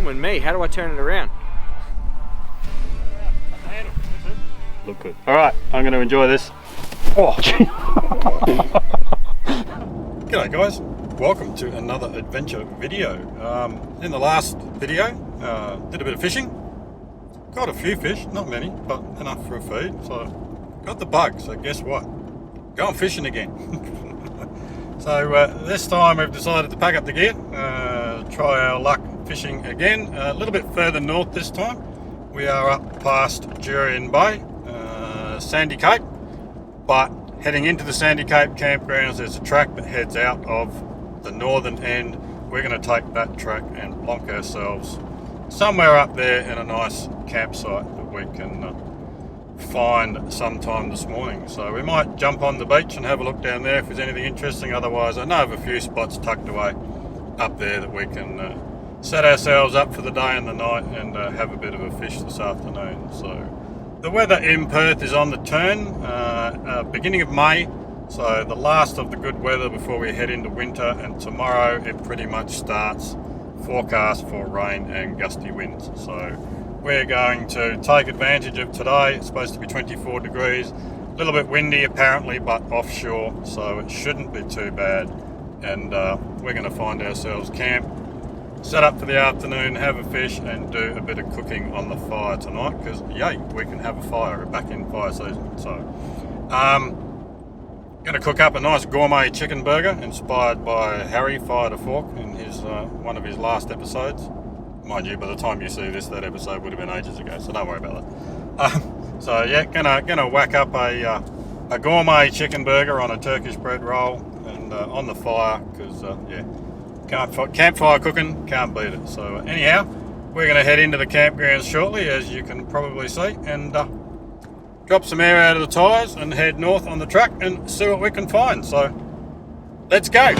filming me. How do I turn it around? Look good. Alright, I'm going to enjoy this. Oh, G'day guys, welcome to another adventure video. In the last video, did a bit of fishing. Got a few fish, not many, but enough for a feed. So, got the bug, so guess what? Going fishing again. So this time we've decided to pack up the gear, try our luck fishing again. A little bit further north this time. We are up past Jurien Bay, Sandy Cape, but heading into the Sandy Cape campgrounds there's a track that heads out of the northern end. We're going to take that track and plonk ourselves somewhere up there in a nice campsite that we can find sometime this morning. So we might jump on the beach and have a look down there if there's anything interesting. Otherwise I know of a few spots tucked away up there that we can set ourselves up for the day and the night and have a bit of a fish this afternoon. So the weather in Perth is on the turn, beginning of May, so the last of the good weather before we head into winter, and tomorrow it pretty much starts forecast for rain and gusty winds. So we're going to take advantage of today. It's supposed to be 24 degrees, a little bit windy apparently, but offshore, so it shouldn't be too bad. And we're going to find ourselves camp, set up for the afternoon, have a fish and do a bit of cooking on the fire tonight, because yay, we can have a fire, we're back in fire season. So going to cook up a nice gourmet chicken burger inspired by Harry Fired a Fork in his one of his last episodes. Mind you, by the time you see this, that episode would have been ages ago, so don't worry about that. So yeah, gonna whack up a gourmet chicken burger on a Turkish bread roll and on the fire, because yeah, campfire cooking, can't beat it. So anyhow, we're going to head into the campgrounds shortly, as you can probably see, and drop some air out of the tyres and head north on the track and see what we can find. So let's go.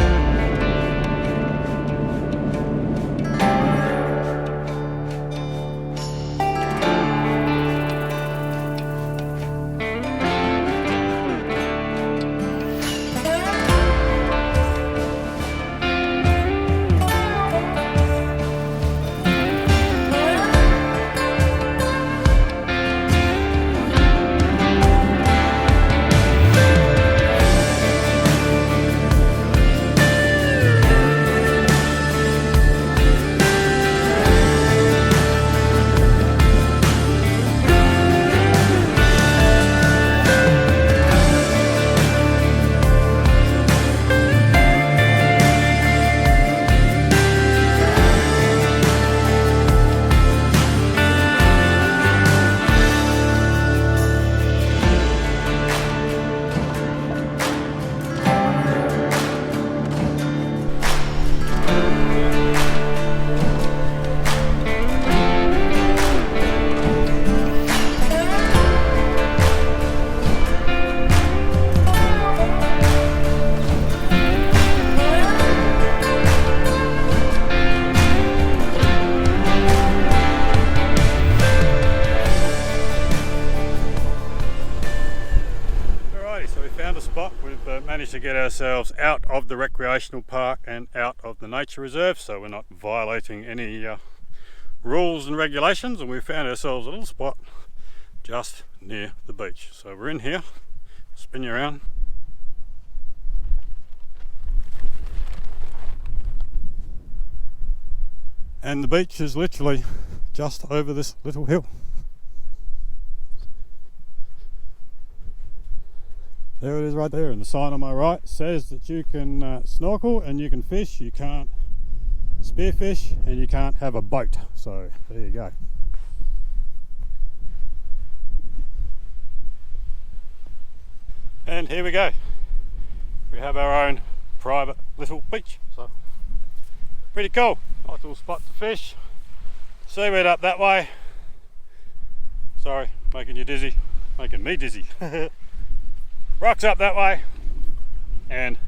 Managed to get ourselves out of the recreational park and out of the nature reserve, so we're not violating any rules and regulations, and we found ourselves a little spot just near the beach. So we're in here, spin you around. And the beach is literally just over this little hill. There it is right there, and the sign on my right says that you can snorkel and you can fish, you can't spearfish and you can't have a boat. So there you go. And here we go. We have our own private little beach. So pretty cool. Nice little spot to fish. Seaweed up that way. Sorry, making you dizzy. Making me dizzy. Rocks up that way, and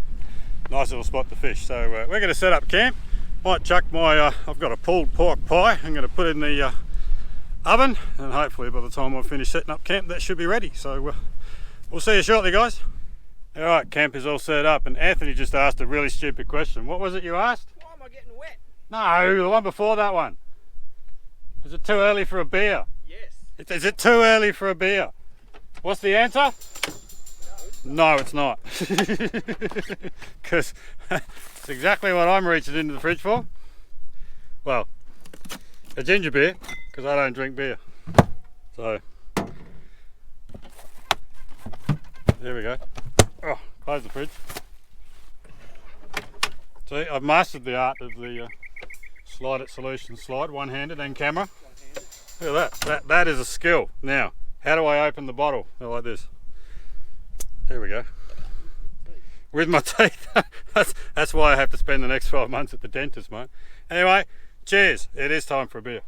nice little spot to fish. So we're going to set up camp. Might chuck my I've got a pulled pork pie. I'm going to put it in the oven, and hopefully by the time I finish setting up camp that should be ready. So we'll see you shortly, guys. Alright, camp is all set up, and Anthony just asked a really stupid question. What was it you asked? Why am I getting wet? No, the one before that one. Is it too early for a beer? Yes. Is it too early for a beer? What's the answer? No, it's not. Because it's exactly what I'm reaching into the fridge for. Well, a ginger beer, because I don't drink beer. So, there we go. Oh, close the fridge. See, I've mastered the art of the slide it solution slide, one-handed and camera. Look at that. That is a skill. Now, how do I open the bottle? Like this. There we go. With my teeth. That's why I have to spend the next 12 months at the dentist, mate. Anyway, cheers. It is time for a beer.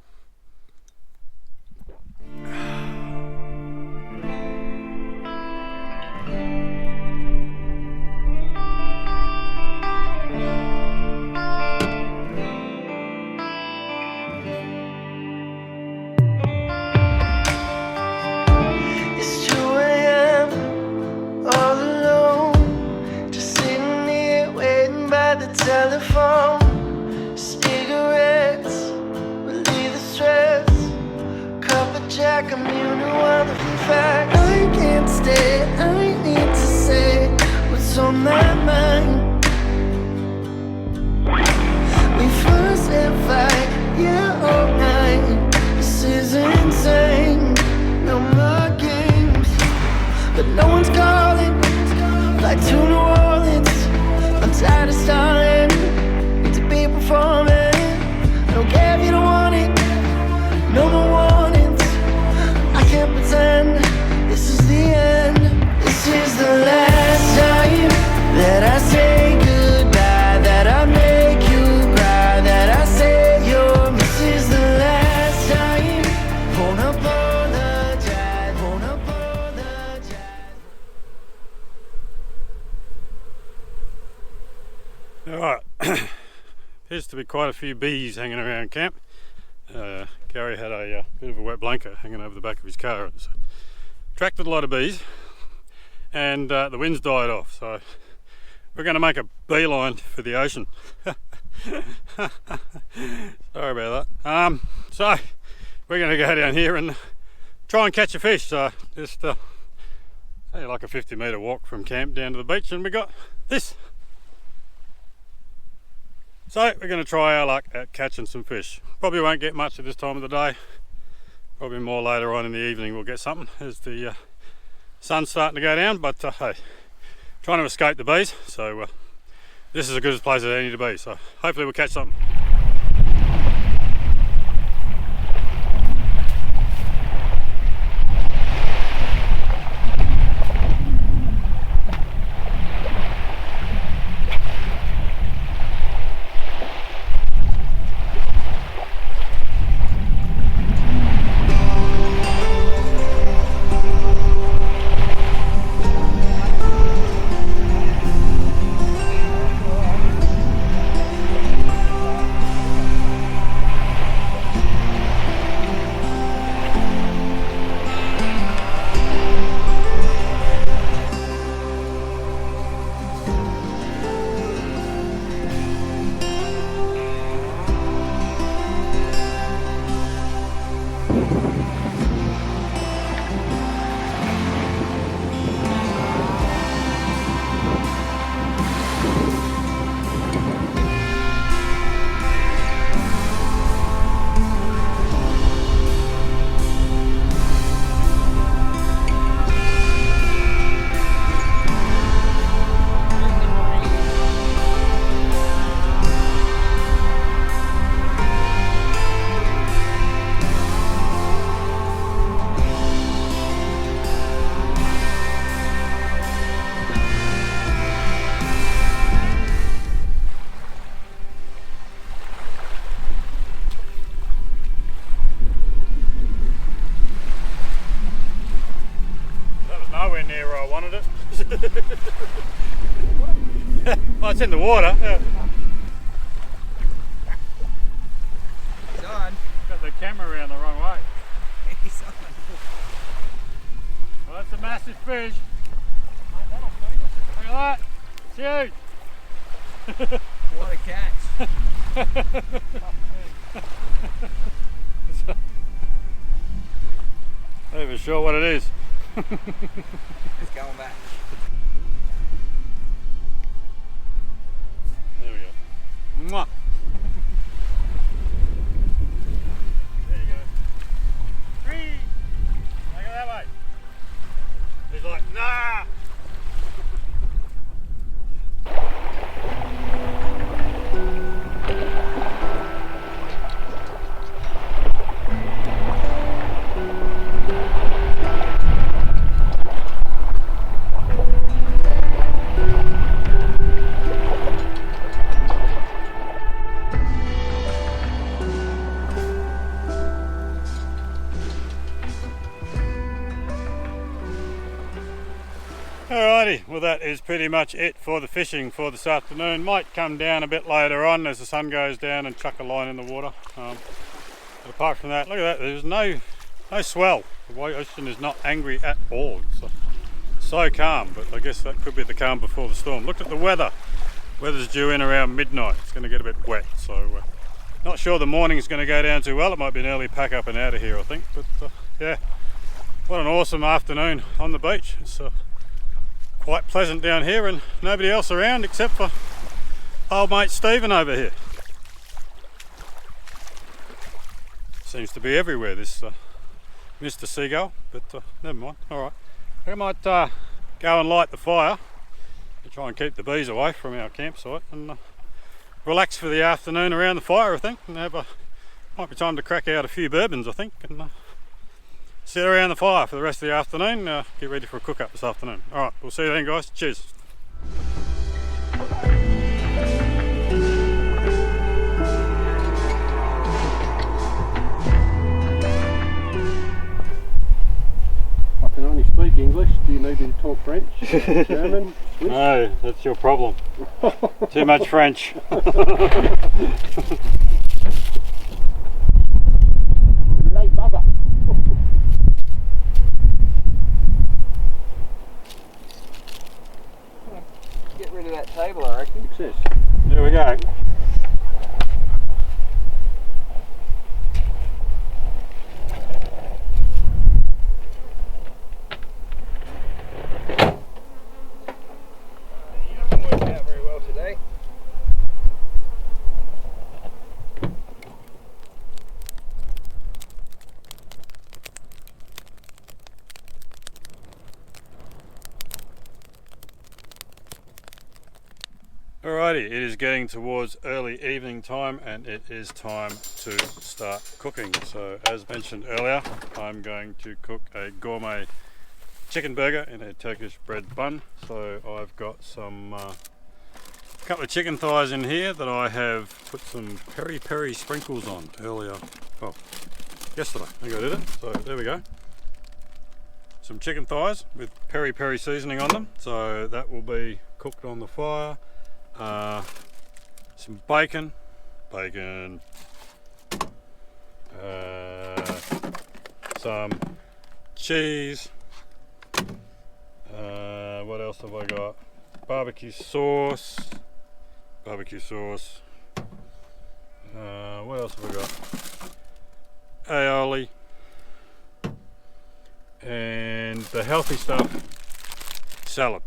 Telephone, cigarettes, relieve the stress. Cup of Jack, I'm immune to all the facts. I can't stay, I need to say what's on my mind. We fuss and fight, yeah, all night. This is insane, no more games. But no one's calling, like to New Orleans. I'm tired of stalling, need to be performing. I don't care if you don't want it, no more warnings. I can't pretend this is the end. This is the last time that I say goodbye, that I make you cry, that I say you're. This is the last time. Won't apologize, won't apologize. Alright, appears to be quite a few bees hanging around camp. Gary had a bit of a wet blanket hanging over the back of his car. It's attracted a lot of bees, and the wind's died off, so we're going to make a beeline for the ocean. Sorry about that. So we're going to go down here and try and catch a fish. So just say like a 50-metre walk from camp down to the beach, and we got this. So we're going to try our luck at catching some fish. Probably won't get much at this time of the day. Probably more later on in the evening we'll get something as the sun's starting to go down. But hey, trying to escape the bees. So this is as good a place as any to be. So hopefully we'll catch something. Nowhere near where I wanted it. Well, it's in the water. Yeah. He's on. Got the camera around the wrong way. He's on. Well, that's a massive fish. Look at that. It's huge. What a catch. Not even sure what it is. It's going back. There we go. Mwah. There you go. Three. Take it that way. He's like, nah. Alrighty, well that is pretty much it for the fishing for this afternoon. Might come down a bit later on as the sun goes down and chuck a line in the water. But apart from that, look at that, there's no swell. The White Ocean is not angry at all. It's so calm, but I guess that could be the calm before the storm. Look at the weather. Weather's due in around midnight. It's going to get a bit wet, so not sure the morning's going to go down too well. It might be an early pack up and out of here, I think. But yeah, what an awesome afternoon on the beach. It's quite pleasant down here and nobody else around except for old mate Stephen over here. Seems to be everywhere, this Mr. Seagull, but never mind. Alright, I might go and light the fire to try and keep the bees away from our campsite and relax for the afternoon around the fire, I think, and might be time to crack out a few bourbons, I think, and sit around the fire for the rest of the afternoon, get ready for a cook up this afternoon. Alright, we'll see you then guys, cheers. I can only speak English, do you need me to talk French, German, Swiss? No, that's your problem. Too much French. Get rid of that table, I reckon. Success. There we go. Not working out very well today. Alrighty, it is getting towards early evening time and it is time to start cooking. So as mentioned earlier, I'm going to cook a gourmet chicken burger in a Turkish bread bun. So I've got some couple of chicken thighs in here that I have put some peri-peri sprinkles on earlier, well, yesterday I think I did it, so there we go. Some chicken thighs with peri-peri seasoning on them, so that will be cooked on the fire. Some bacon, some cheese, what else have I got? Barbecue sauce, what else have I got? Aioli, and the healthy stuff, salad,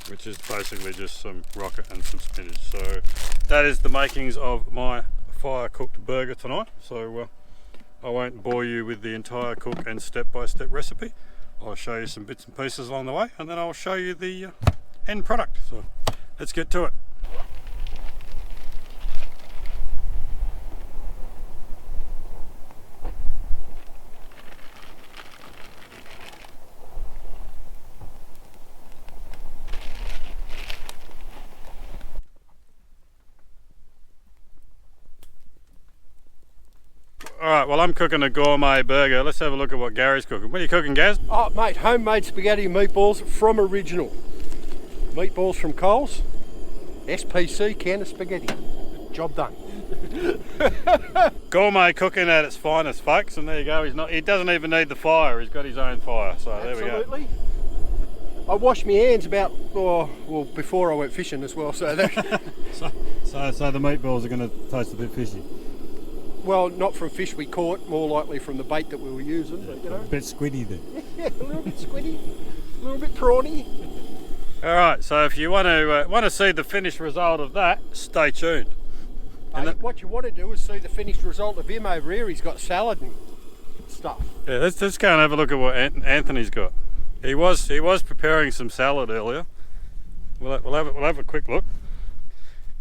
which is basically just some rocket and some spinach. So that is the makings of my fire cooked burger tonight. So I won't bore you with the entire cook and step-by-step recipe. I'll show you some bits and pieces along the way and then I'll show you the end product. So let's get to it. Alright, well I'm cooking a gourmet burger. Let's have a look at what Gary's cooking. What are you cooking, Gaz? Oh mate, homemade spaghetti and meatballs from Original. Meatballs from Coles, SPC can of spaghetti. Job done. Gourmet cooking at its finest, folks, and there you go. He doesn't even need the fire, he's got his own fire, so there we go. Absolutely. I washed my hands before I went fishing as well, so that so the meatballs are going to taste a bit fishy. well, not from fish we caught, more likely from the bait that we were using. But, you know, A bit squiddy there. yeah, a little bit squiddy, a little bit prawny. All right, so if you want to see the finished result of that, stay tuned. What you want to do is see the finished result of him over here. He's got salad and stuff. Yeah, let's go and have a look at what Anthony's got. He was preparing some salad earlier. We'll have a quick look.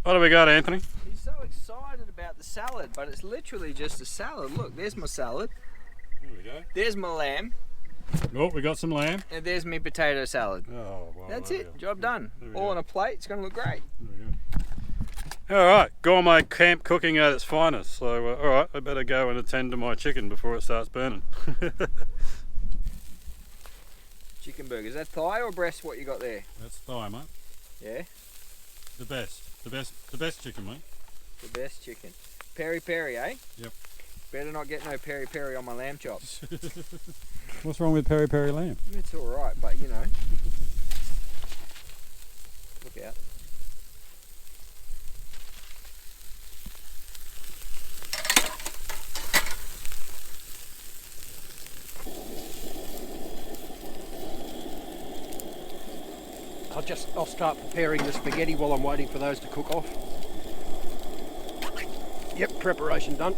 What do we got, Anthony? He's so excited about the salad, but it's literally just a salad. Look, there's my salad. Here we go. There's my lamb. Oh, we got some lamb. And there's my potato salad. Oh, wow. That's it. Job done. All on a plate. It's going to look great. All right, gourmet camp cooking at its finest. So, all right, I better go and attend to my chicken before it starts burning. Chicken burger. Is that thigh or breast? What you got there? That's thigh, mate. Yeah. The best chicken, mate. The best chicken. Peri peri, eh? Yep. Better not get no peri peri on my lamb chops. What's wrong with peri peri lamb? It's all right, but you know. Look out. I'll start preparing the spaghetti while I'm waiting for those to cook off. Yep, preparation done.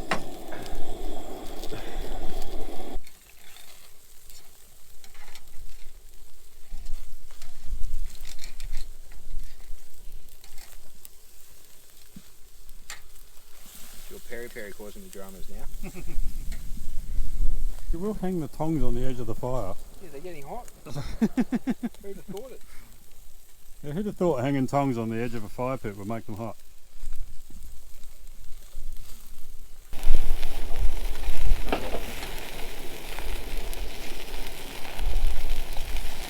Your peri peri causing me dramas now. You will hang the tongs on the edge of the fire. Yeah, they're getting hot. Who'd have thought it? Yeah, who'd have thought hanging tongs on the edge of a fire pit would make them hot?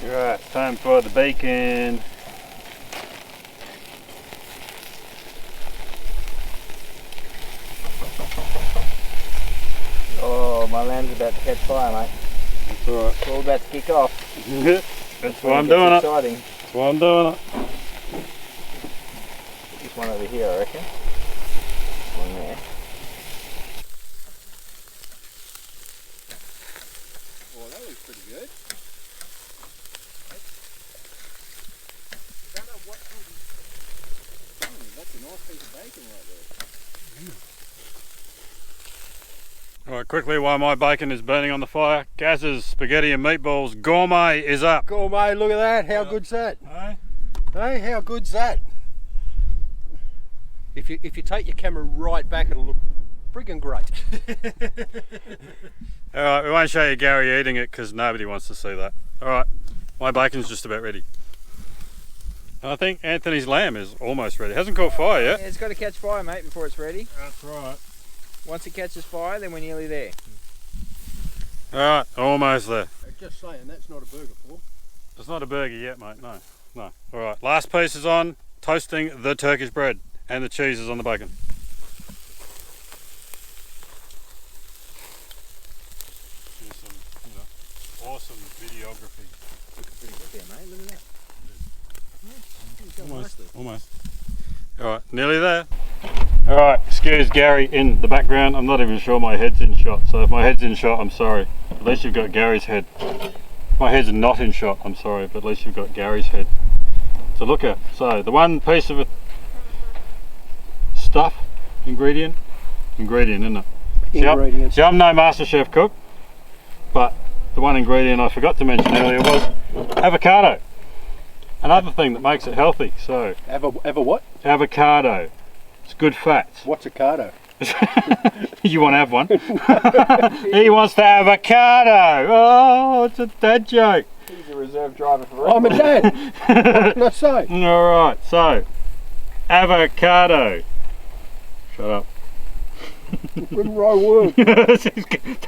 Right, time for the bacon. Oh, my lamb's about to catch fire, mate. That's alright. It's all about to kick off. That's why I'm doing it. Exciting. That's why I'm doing it. This one over here, I reckon. One there. Oh, that looks pretty good. That's a nice piece of bacon right there. Alright, quickly while my bacon is burning on the fire, Gaz's spaghetti and meatballs gourmet is up. Gourmet, look at that. How good's that? Hey? Hey, how good's that? If you take your camera right back, it'll look friggin' great. Alright, we won't show you Gary eating it because nobody wants to see that. Alright, my bacon's just about ready. And I think Anthony's lamb is almost ready. It hasn't caught fire yet. Yeah, it's got to catch fire, mate, before it's ready. That's right. Once it catches fire, then we're nearly there. Alright, almost there. Just saying, that's not a burger, Paul. It's not a burger yet, mate, no. Alright, last piece is on, toasting the Turkish bread and the cheese is on the bacon. Here's some, awesome videography. Pretty good there, mate. Look at that. Almost. Alright, nearly there. Alright, excuse Gary in the background. I'm not even sure my head's in shot, so if my head's in shot, I'm sorry. At least you've got Gary's head. If my head's not in shot, I'm sorry, but at least you've got Gary's head to look at. So, the one piece of it, ingredient, isn't it? Ingredient. See, I'm no MasterChef cook, but the one ingredient I forgot to mention earlier was avocado. Another thing that makes it healthy, so... Ever what? Avocado. It's good fats. What's avocado? You want to have one? He wants to have avocado. Oh, it's a dad joke. He's a reserve driver for I'm a dad. What can I say? Alright, so avocado. Shut up. With the right word.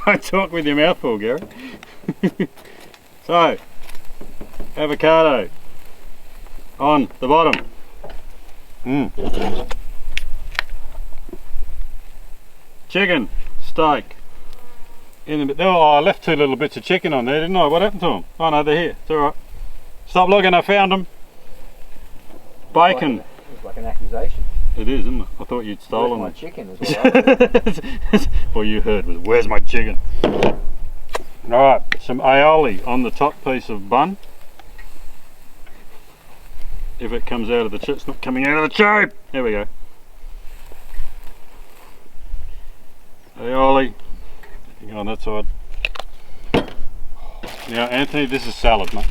Don't talk with your mouth full, Gary. So, avocado on the bottom. Chicken, steak. In the, oh, I left 2 little bits of chicken on there, didn't I? What happened to them? Oh no, they're here. It's alright. Stop looking, I found them. Bacon. It's like an accusation. It is, isn't it? I thought you'd stolen my it. chicken as well. All you heard was, where's my chicken? Alright, some aioli on the top piece of bun. If it comes out of the tube, it's not coming out of the tube! There we go. Aioli. Hang on that side. Now, Anthony, this is salad, mate.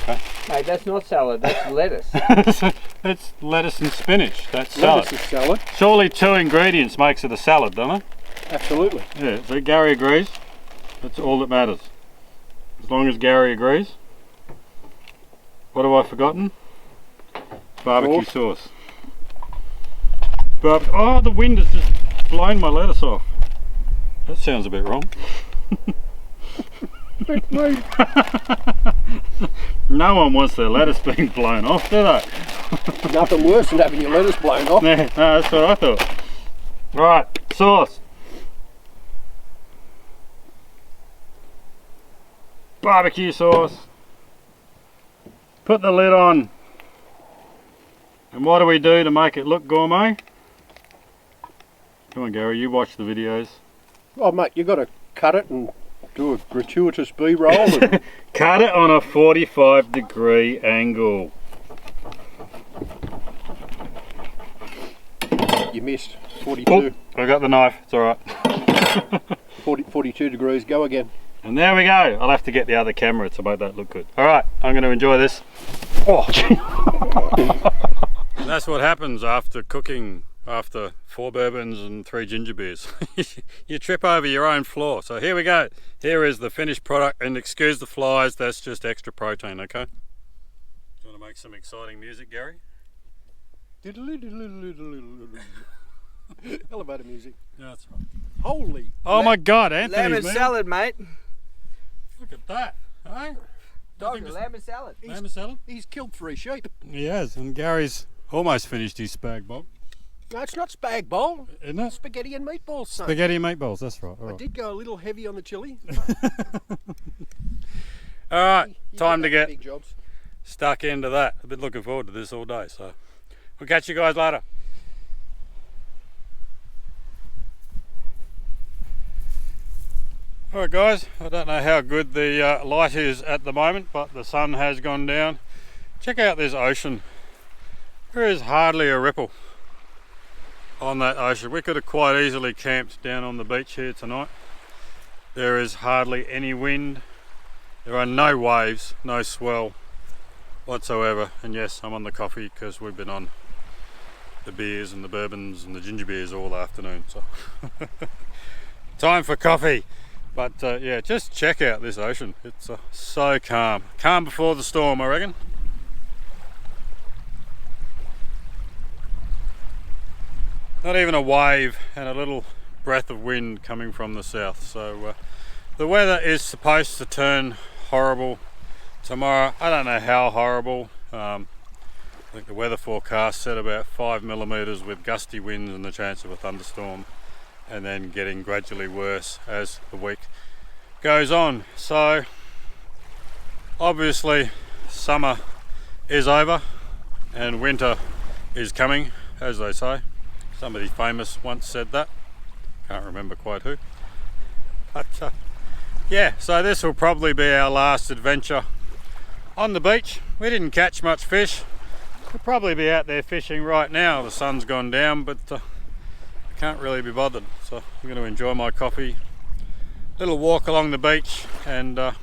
Okay? Mate, that's not salad, that's lettuce. It's lettuce and spinach. That's salad. Lettuce is salad. Surely 2 ingredients makes it a salad, doesn't it? Absolutely. Yeah, so Gary agrees. That's all that matters. As long as Gary agrees. What have I forgotten? Barbecue sauce. Oh, the wind has just blown my lettuce off. That sounds a bit wrong. No one wants their lettuce being blown off, do they? Nothing worse than having your lettuce blown off. No, that's what I thought. Right, sauce. Barbecue sauce. Put the lid on. And what do we do to make it look gourmet? Come on, Gary, you watch the videos. Oh, mate, you got to cut it and do a gratuitous B-roll. And Cut it on a 45-degree angle. you missed. 42. Oh, I got the knife, it's alright. 42 degrees, go again. And there we go. I'll have to get the other camera to make that look good. Alright, I'm going to enjoy this. Oh. And that's what happens after cooking, after 4 bourbons and 3 ginger beers. You trip over your own floor. So here we go. Here is the finished product, and excuse the flies, that's just extra protein, okay? Do you want to make some exciting music, Gary? Elevator music. Yeah, that's right. Holy. Oh my God, Anthony, Lamb and man. salad, mate. Look at that, hey? Dog, lamb and salad. Lamb and salad? He's killed 3 sheep. He has, and Gary's almost finished his spag bol. No, it's not spag bowl. Isn't it? Spaghetti and meatballs, son. Spaghetti and meatballs, that's right. All I right. did go a little heavy on the chili. Alright, You time don't to make get big jobs. stuck into that. I've been looking forward to this all day, so we'll catch you guys later. Alright guys, I don't know how good the light is at the moment, but the sun has gone down. Check out this ocean. There is hardly a ripple on that ocean. We could have quite easily camped down on the beach here tonight. There is hardly any wind. There are no waves, no swell whatsoever. And yes, I'm on the coffee because we've been on the beers and the bourbons and the ginger beers all afternoon. So time for coffee. But yeah, just check out this ocean. It's so calm. Calm before the storm, I reckon. Not even a wave, and a little breath of wind coming from the south. So the weather is supposed to turn horrible tomorrow. I don't know how horrible. I think the weather forecast said about 5 millimeters with gusty winds and the chance of a thunderstorm, and then getting gradually worse as the week goes on. So obviously summer is over and winter is coming, as they say. Somebody famous once said that. Can't remember quite who. But yeah, so this will probably be our last adventure on the beach. We didn't catch much fish. We'll probably be out there fishing right now. The sun's gone down, but I can't really be bothered. So I'm going to enjoy my coffee, little walk along the beach, and a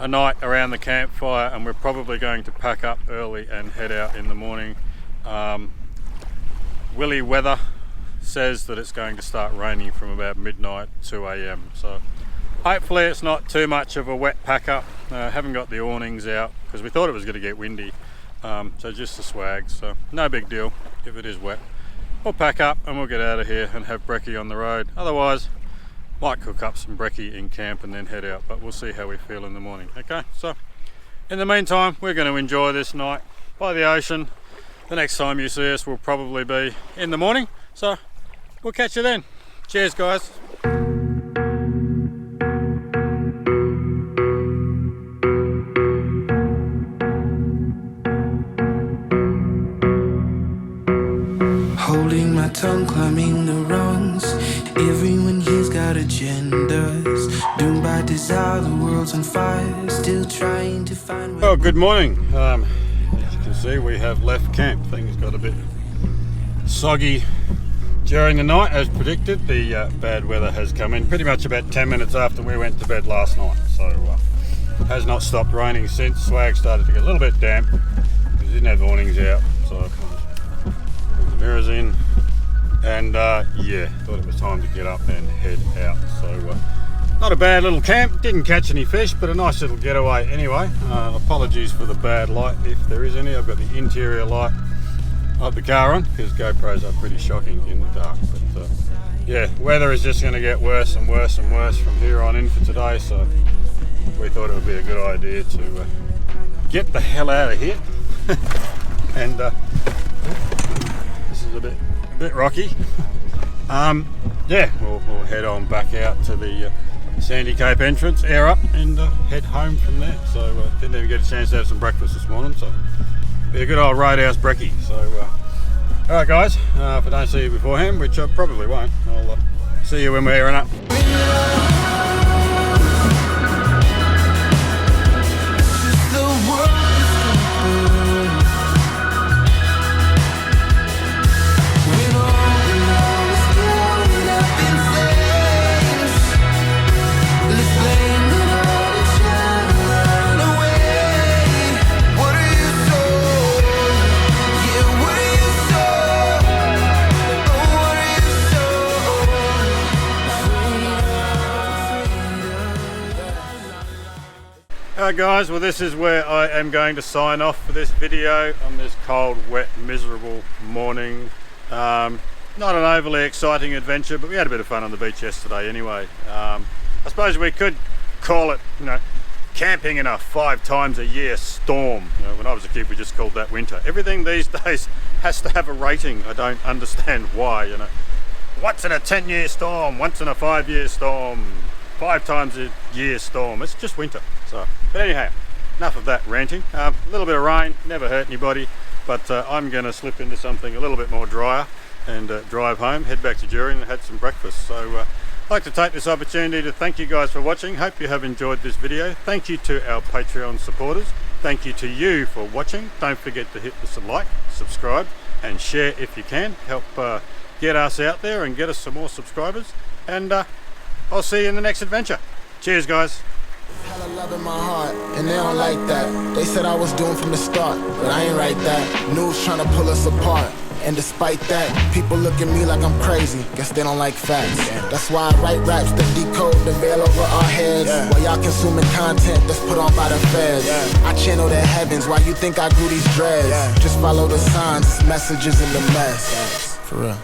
night around the campfire. And we're probably going to pack up early and head out in the morning. Willy weather says that it's going to start raining from about midnight, 2 AM. So hopefully it's not too much of a wet pack up. Haven't got the awnings out because we thought it was going to get windy. So just the swag, so no big deal if it is wet. We'll pack up and we'll get out of here and have brekkie on the road. Otherwise, might cook up some brekkie in camp and then head out, but we'll see how we feel in the morning. Okay, so in the meantime, we're going to enjoy this night by the ocean. The next time you see us will probably be in the morning, so we'll catch you then. Cheers guys. Hold tongue climbing the rungs. Everyone here's got agendas. Doomed by desire, the world's on fire. Still trying to find. Well, good morning. As you can see, we have left camp. Things got a bit soggy during the night, as predicted. The bad weather has come in pretty much about 10 minutes after we went to bed last night. So has not stopped raining since. Swag started to get a little bit damp because we didn't have the awnings out. So I kind of put the mirrors in, and yeah, thought it was time to get up and head out. So not a bad little camp. Didn't catch any fish, but a nice little getaway anyway. Apologies for the bad light, if there is any. I've got the interior light of the car on because GoPros are pretty shocking in the dark. But yeah, weather is just going to get worse and worse and worse from here on in for today. So we thought it would be a good idea to get the hell out of here. And this is a bit rocky. Yeah, we'll head on back out to the Sandy Cape entrance, air up, and head home from there. So didn't even get a chance to have some breakfast this morning, so be a good old roadhouse brekkie. So all right guys, if I don't see you beforehand, which I probably won't, I'll see you when we're airing up. Alright guys, well this is where I am going to sign off for this video on this cold, wet, miserable morning. Not an overly exciting adventure, but we had a bit of fun on the beach yesterday anyway. I suppose we could call it, you know, camping in a 5 times a year storm. You know, when I was a kid we just called that winter. Everything these days has to have a rating. I don't understand why, you know. Once in a 10-year storm, once in a 5-year storm, 5 times a year storm. It's just winter. So, but anyhow, enough of that ranting. A little bit of rain, never hurt anybody, but I'm going to slip into something a little bit more drier and drive home, head back to Jurien and had some breakfast. So I'd like to take this opportunity to thank you guys for watching. Hope you have enjoyed this video. Thank you to our Patreon supporters. Thank you to you for watching. Don't forget to hit the like, subscribe and share if you can. Help get us out there and get us some more subscribers. And I'll see you in the next adventure. Cheers guys. Hella love in my heart, and they don't like that. They said I was doomed from the start, but I ain't right that. News trying to pull us apart, and despite that, people look at me like I'm crazy. Guess they don't like facts. That's why I write raps that decode the veil over our heads. While y'all consuming content that's put on by the feds. I channel the heavens, why you think I grew these dreads? Just follow the signs, it's messages in the mess. For real.